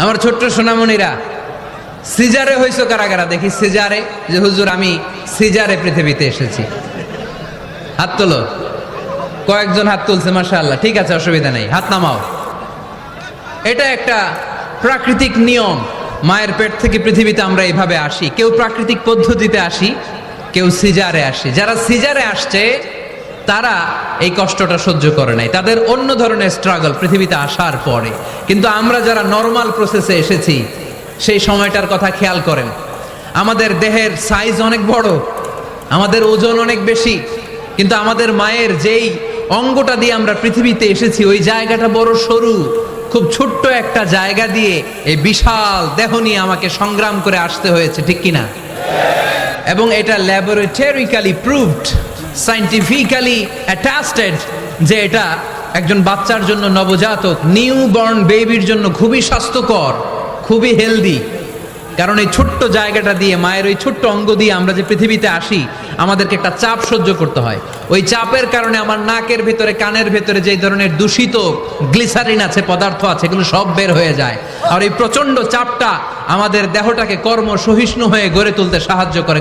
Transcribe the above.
আমার ছোট্ট সোনামণিরা, সিজারে হইছো কারা কারা দেখি? সিজারে, যে হুজুর আমি সিজারে পৃথিবীতে এসেছি, হাত তোলো। কয়েকজন হাত তুলছে, মাশাআল্লাহ, ঠিক আছে, অসুবিধা নেই, হাত নামাও। এটা একটা প্রাকৃতিক নিয়ম। মায়ের পেট থেকে পৃথিবীতে আমরা এইভাবে আসি। কেউ প্রাকৃতিক পদ্ধতিতে আসি, কেউ সিজারে আসি। যারা সিজারে আসছে তারা এই কষ্টটা সহ্য করে নাই, তাদের অন্য ধরনের স্ট্রাগল পৃথিবীতে আসার পরে। কিন্তু আমরা যারা নর্মাল প্রসেসে এসেছি সেই সময়টার কথা খেয়াল করেন। আমাদের দেহের সাইজ অনেক বড়, আমাদের ওজন অনেক বেশি, কিন্তু আমাদের মায়ের যেই অঙ্গটা দিয়ে আমরা পৃথিবীতে এসেছি ওই জায়গাটা বড় সরু। খুব ছোট্ট একটা জায়গা দিয়ে এই বিশাল দেহ নিয়ে আমাকে সংগ্রাম করে আসতে হয়েছে, ঠিক কিনা? এবং এটা ল্যাবরেটরিক্যালি প্রুভড, সায়েন্টিফিক্যালি অ্যাটাস্টেড যে এটা একজন বাচ্চার জন্য, নবজাতক নিউ বর্ন বেবির জন্য খুবই স্বাস্থ্যকর, খুবই হেলদি। কারণ এই ছোট্ট জায়গাটা দিয়ে, মায়ের ওই ছোট্ট অঙ্গ দিয়ে আমরা যে পৃথিবীতে আসি, আমাদেরকে একটা চাপ সহ্য করতে হয়। ওই চাপের কারণে আমার নাকের ভেতরে, কানের ভেতরে যে ধরনের দূষিত গ্লিসারিন আছে, পদার্থ আছে, এগুলো সব বের হয়ে যায়। আর এই প্রচন্ড চাপটা আমাদের দেহটাকে কর্ম সহিষ্ণু হয়ে গড়ে তুলতে সাহায্য করে।